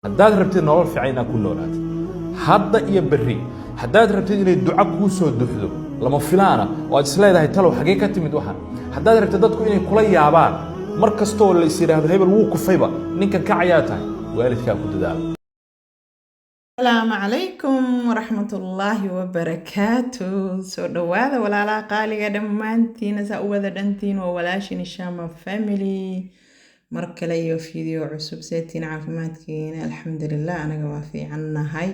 haddaad rabtid nolol fiican inaad ku noolaato hadda iyo berri haddaad rabtid inay duco kuu soo duxdo lama filaana oo aad isleedahay talow xagee ka timid waxaan haddaad rabtid dadku inay kula yaabaan mar kastoo la is yidhaahdo hebel wuu kufayba ninkan kacayaa tahay waalidkaa ku dadaala. السلام عليكم ورحمة الله وبركاته سو دواذا ولا لا قالي دمانتين سأوذا دنتين وولاشين الشام فاميلي مركلي فيديو عصب سيتين عافماتكين الحمد لله أنا قوافي عنا هاي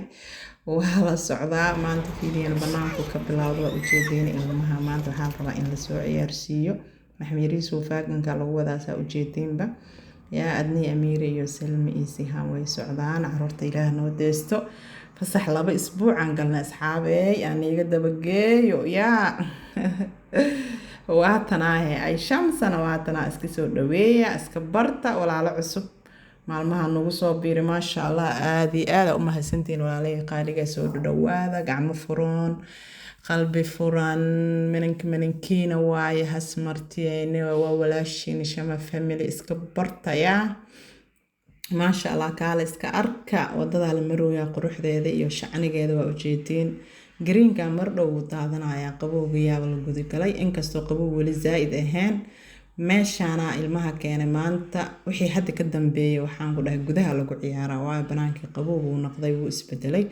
وهلا الصعداء ما أنت فيديو البرنامج كبلاوضة وجيدين إلمها ما أنت حال ربا إن لسوعي يرسيو محميري سوفاقن كالو ذا سأوجيدين با يا أدني أميري يسلم إيسيهام ويسعدان عرورت إله نوديستو فصح لابا أسبوع عن قلنا أصحابي يعني قد بقي يا واتنا أي شمسنا واتنا اسكسو دوية اسكبرتا ولا على عصب مالمها نوصو بيري ما شاء الله آدي أمها سنتين ولا عليه قالي سو دواذا قعم فرون قلبي فران منكينا واي هسمرتيني وولاشين شما فاميلي اسكبرتا يا ما شاء الله كالا اسكا أركا ودادا المرويا قروح ديدي يو شعني قيدا ووجيتين جرين كان مردو ودادنا يا قبو بيا والقودي كلاي انكستو قبو ولي زايد اهان meeshaana ilmaha keenay maanta wixii hadda ka dambeeyay waxaan ku dhahay gudaha lagu ciyaaraa waa banaankii qabow uu noqday wuu isbedelay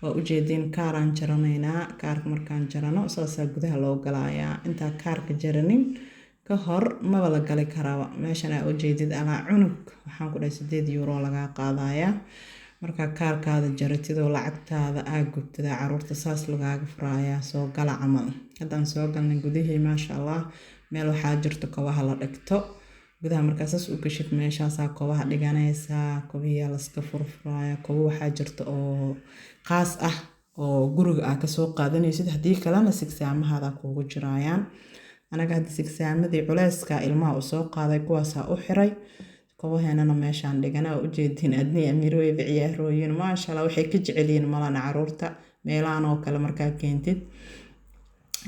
waa u jeedin kaaraan jaranaynaa kaarka markaan jarano saasaa gudaha loo galaayaa inta kaarka jaranin ka hor maba la gali karaa meeshana u jeedid ala cunug waxaan ku dhahay 8 euro laga qaadayaa marka kaarkaada jaratid oo lacagtaada aad gubtada caruurta saas lagaaga furaaya soo gala camal haddaan soo galnay gudihii maasha Allah meel waxaa jirto kobaha la dhigto gudaha markaas u gashid meeshaas kobaha dhiganaysa kobiya la iska furfuraya kobo waxaa jirto oo qaas ah oo guriga aad ka soo qaadanaysid hadii kalena sigsaamahada kuugu jirayaan anaga hadda sigsaamadi culeyska ilmaha u soo qaaday kuwaas u xiray kobaheena meeshaan dhigana u jeedin adni amiiro ay ciyaarooyin ma sha Allah waxay ka jeceliyeen malana caruurta meelaan oo kale markaa keentid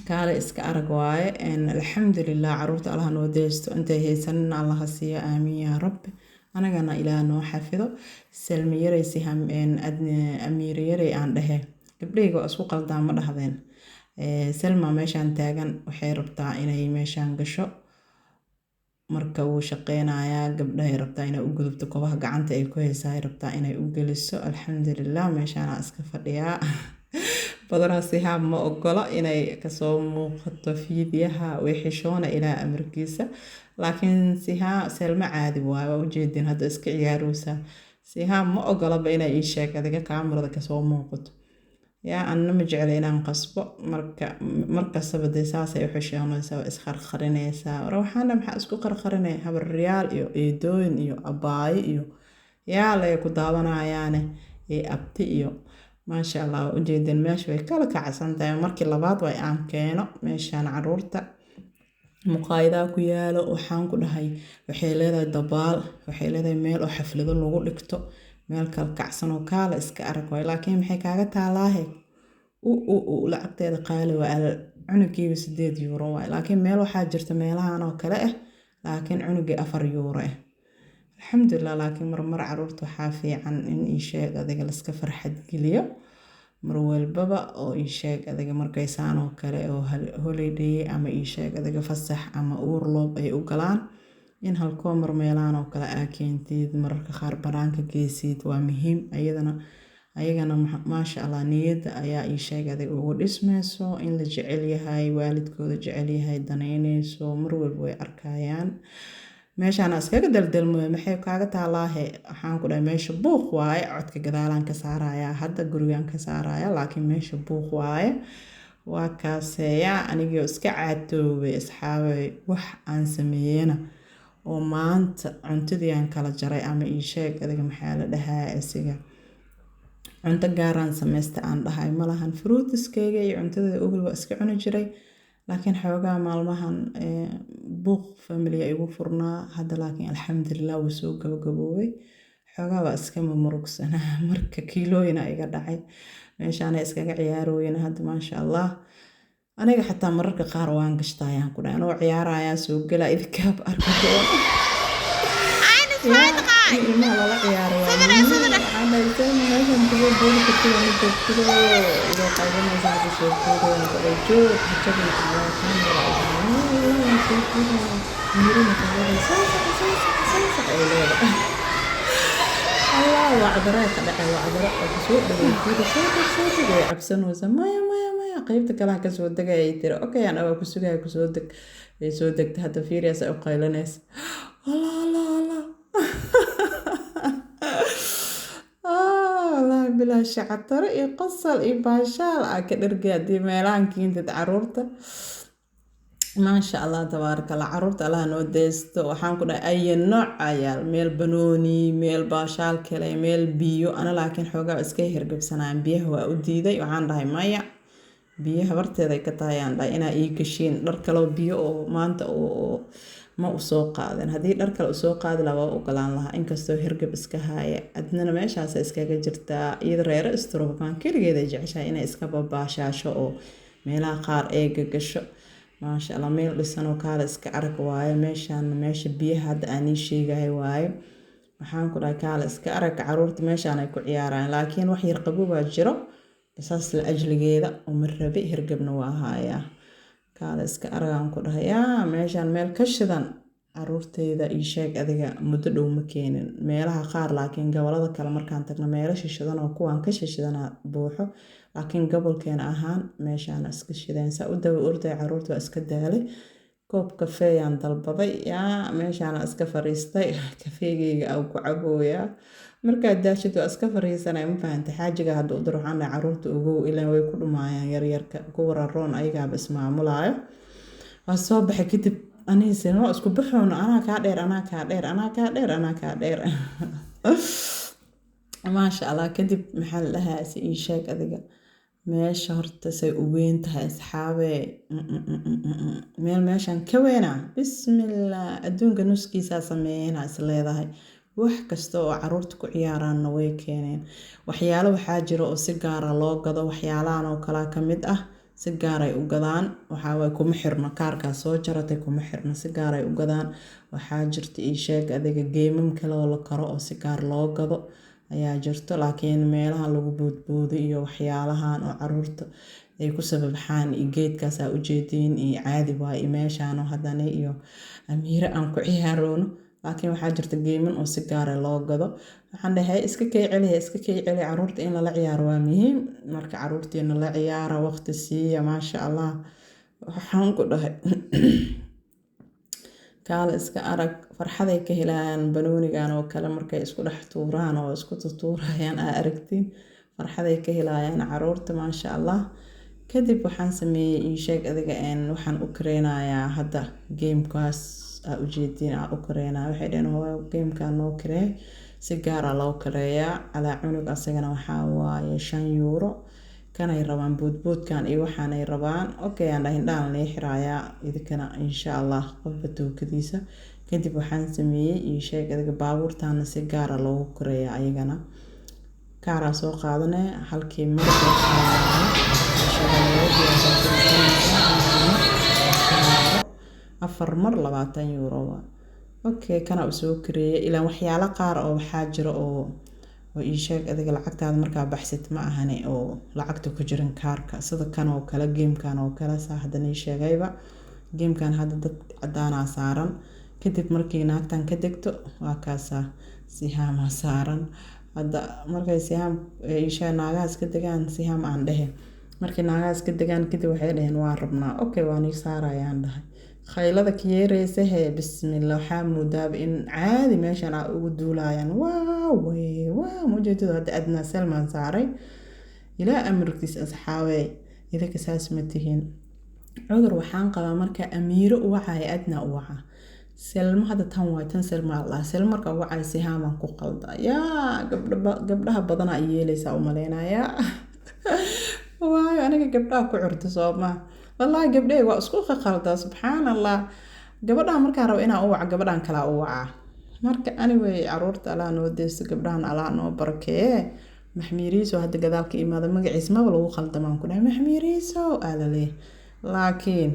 kaale iska arag waaye in alxamdulillah caruurta Allah noo deesto intay haysan Allah siiya aamin ya rabbi anagana ilaaha noo xafido salmiyaraysi ham in adni amiiriyay aan dhahay gabdhayga isku qaldaan ma dhahdeen salma meeshaan taagan waxay rabtaa inay meeshaan gasho marka uu shaqeynaya gabdhahay rabtaa inay u gudubto kobaha gacanta ay ku haysaa rabtaa inay u geliso alxamdulillah meeshaan iska fadhiyaa badana sihaab ma ogolo inay kasoo muuqato fiidiyaha way xishoona ilaa amarkiisa laakiin sihaa selma caadi waa u jeedin hadda iska ciyaaroosa sihaab ma ogolaba inay ii sheeg adiga kaamirada kasoo muuqato yaa anna ma jecel inaan qasbo marka sababay saasay u xishoonaysaa isqarqarinaysaa waxaana maxaa isku qarqarinay habar riyaal iyo eedooyin iyo abaay iyo yaa la ku daawanayaane abti iyo ما شاء الله وجيدين ماشي وكلا كعسنتا markii labaad way aan keeno meeshaan caruurta muqaayada ku yaalo waxaan ku dhahay waxay leedahay dabaal waxay leedahay meel oo xaflado lagu dhigto meel kala kacsan oo kala iska arag way laakiin maxay kaaga taalaahay lacagteeda qaali waa cunugiiba 8 euro way laakiin meel waxaa jirta meelahan oo kale ah laakiin cunugii 4 euro ah alxamdulillah laakiin mar caruurta waxaa fiican in ii sheeg adiga la iska farxad geliyo mar walbaba oo ii sheeg adiga markay saan oo kale oo holiday ama ii sheeg adiga fasax ama uur loob ay u galaan in halkoo mar meelaan oo kale aa keentid mararka qaar banaanka geesid waa muhiim ayagana ma sha Allah niyada ayaa ii sheeg adiga ugu dhismayso in la jecel yahay waalidkooda jecel yahay danaynayso mar walba way arkayaan meeshaan askaga daldalmo maxay kaaga taalaahe waxaan ku dhahay meesha buuq waaye codka gadaalan ka saaraya hadda gurigan ka saaraya laakiin meesha buuq waaye waa kaaseeya anigoo iska caatoobay asxaabay wax aan sameeyana oo maanta cuntadii aan kala jaray ama ii sheeg adiga maxaa la dhahaa asiga cunto gaaraan sameeysta aan dhahay malahan fruitiskayga iyo cuntada ogolba iska cuni jiray laakiin xoogaa maalmahan buuq family ay ugu furnaa hadda laakiin alxamdulillah wuu soo gabagaboobay xoogaa waa iska murugsanaa marka kiilooyina iga dhacay meeshaan ay iskaga ciyaarooyin hadda maasha Allah aniga xataa mararka qaar waan gashtaayaan ku dhaano ciyaaraya soo gala idkaab arko ayna saadqay ilmaha la ciyaaro كده نبدأ كده إذا قاعدين زاد شيء كده نبغى جو حتى على كاميرا والله شيء كده نيرنا كده سايسة أولاد الله وعذراء كذا وعذراء بسوق كده صوت عبسن وزم ما قيبتك كلها كسود دقة ترى أوكي أنا بكسوقها كسودك يسودك حتى في رياس أو قيل ناس الله والله بلا شعتر يقصل يباشال أكدر قادي ميلان كنت تعرورته ما شاء الله تبارك الله عرورت الله نوديست وحان كنا أي نوع عيال ميل بنوني ميل باشال كلي ميل بيو أنا لكن حوجا اسكي هرقب سنة بيه هو أديدي وعان راي مايا بيه برتدي كتايان دا إنا إيكشين دركلو بيو أو مانت أو ما أسوق هذا هذه دركلو أسوق هذا لو وقلان لها إن كستو هرقب اسكهاي أدنى ماشي على اسكا جرتا يدرير استروب كان كل جيدا جعشا إنا اسكا باشاشو أو ميلا قار إيقشو ما شاء الله meel dhisan oo kaala iska arag waaye meesha biyaha hadda aan sheegay waaye waxaan ku dhahay kaala iska arag caruurta meeshaan ay ku ciyaaraan laakiin wax yar qabow baa jiro isaas la ajligeeda oo marrabi hirgabna waa haaya kaala iska arag aan ku dhahay meeshaan meel ka shidan caruurteeda ii sheeg adiga muddo dhow ma keenin meelaha qaar laakiin gobolada kale markaan tagno meelasha shidan oo kuwan ka shishidana buuxo laakiin gobolkeena ahaan meeshaan iska shideen saa u daba orday caruurta waa iska daalay koob kafeeyaan dalbaday meeshaan iska fariistay kafeegayga aan ku cabooyaa markaa daashid waa iska fariisanay ma fahantay xaajiga hadda u duruxana caruurta ugu ilaa way ku dhumaayaan yaryarka kuwa raroon ayagaaba ismaamulaayo waa soo baxay kadib aniise waa isku baxoon anaa kaa dheer maasha allah kadib maxaa la dhahaa si ii sheeg adiga meesha horta say u weyn tahay asxaabee meel meeshan ka weynaa bismillah adduunka nuskiisaa sameeyeenaa is leedahay wax kasta oo caruurta ku ciyaaraanna way keeneen waxyaalo waxaa jira oo si gaara loo gado waxyaalahan oo kala ka mid ah si gaaray u gadaan waxaa way kuma xirno kaarkaa soo jaratay kuma xirno si gaaray u gadaan waxaa jirta ii sheeg adiga geemam kale oo la karo oo si gaar loo gado ayaa jirto laakiin meelaha lagu boodboodo iyo waxyaalahan oo caruurta ay ku sababaxaan iyo geedkaas aa ujeediin iyo caadi waay meeshaan haddana iyo amiire aan ku ciyaaroono laakiin waxaa jirta geeman oo si gaara loo gado waxaan dhahay iska kay celi caruurta in lala ciyaaro waa muhiim marka caruurteena la ciyaara waqti siiya maasha allah waxaan ku dhahay kaala iska arag farxaday ka helayaan banoonigan oo kale markay isku dhex tuuraan oo isku tuurayaan aa aragtiin farxaday ka helayaan caruurta maasha allah kadib waxaan sameeyey ii sheeg adiga waxaan u kareenayaa hadda gamekaas aa ujeediin aa u kareenaa waxay dhaheen gamekan noo karee si gaara loo kareeyaa calaa cunug asagana waxaa waaye 5 euro kanay rabaan boodboodkan iyo waxaanay rabaan okay aan dhahin dhaan lee xiraayaa idinkana insha allah qofba tookadiisa kadib waxaan sameeyey ii sheeg adiga baabuurtaana si gaara loogu koreeyaa ayagana kaaraa soo qaadanay halkii mar afar mar 20 euro okay kana u soo kareeyay ilaa waxyaalo qaar oo waxaa jira oo ii sheeg adiga lacagtaada markaa baxsid ma ahane oo lacagta ku jiran kaarka sida kan oo kale gamekan oo kale saa hadda ii sheegayba gamekan hadda dad cadaana saaran kadib markii naagtan ka degto waa kaasa sihaama saaran hadda markay sihaam ii sheeg naagaas ka degaan sihaam aan dhahe markii naagaas ka degaan kadib waxay dhaheen waa rabnaa okay waan ii saarayaan dhahay khaylada kiyeereysa bismillah waxaa mudaab in caadi meeshan aa ugu duulayaan waa mujeedada hadda adnaa salmaan saaray ilaa amarkiis asxaabey idinka saas ma tihiin cudur waxaan qabaa marka amiiro u wacay adnaa u waca selma hadda tan waa tan selma allah selma marka u wacay sihaaman ku qalda gabdhaha badan ay yeelaysaa u maleynaya waayo aniga gabdhaha ku curto sooma wallahi gabdhaha waa isku qalda subhanallah gabadha marka rabo inaa u wac gabadhan kala u waca marka anyway caruurta Allah noo deesto gabdhahan Allah noo barakee maxmiiriiso hadda gadaalka imaada magaciis ma lagu qaldamaan ku dhahay maxmiiriiso alale laakiin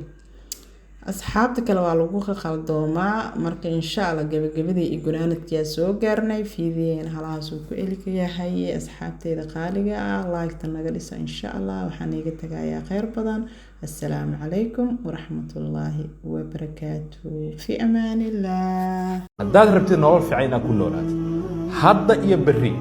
asxaabta kale waa lagu qaldoomaa marka insha Allah gabagabadii iyo gunaanadkiyaa soo gaarnay fiidiyeen halahaas uu ku elika yahay asxaabteeda qaaliga ah like-ta naga dhisa insha Allah waxaan iga tagayaa khayr badan assalaamu calaykum waraxmatullaahi wabarakaatuh fi amaanillah haddaad rabtid nolol fiican inaad ku noolaato hadda iyo berri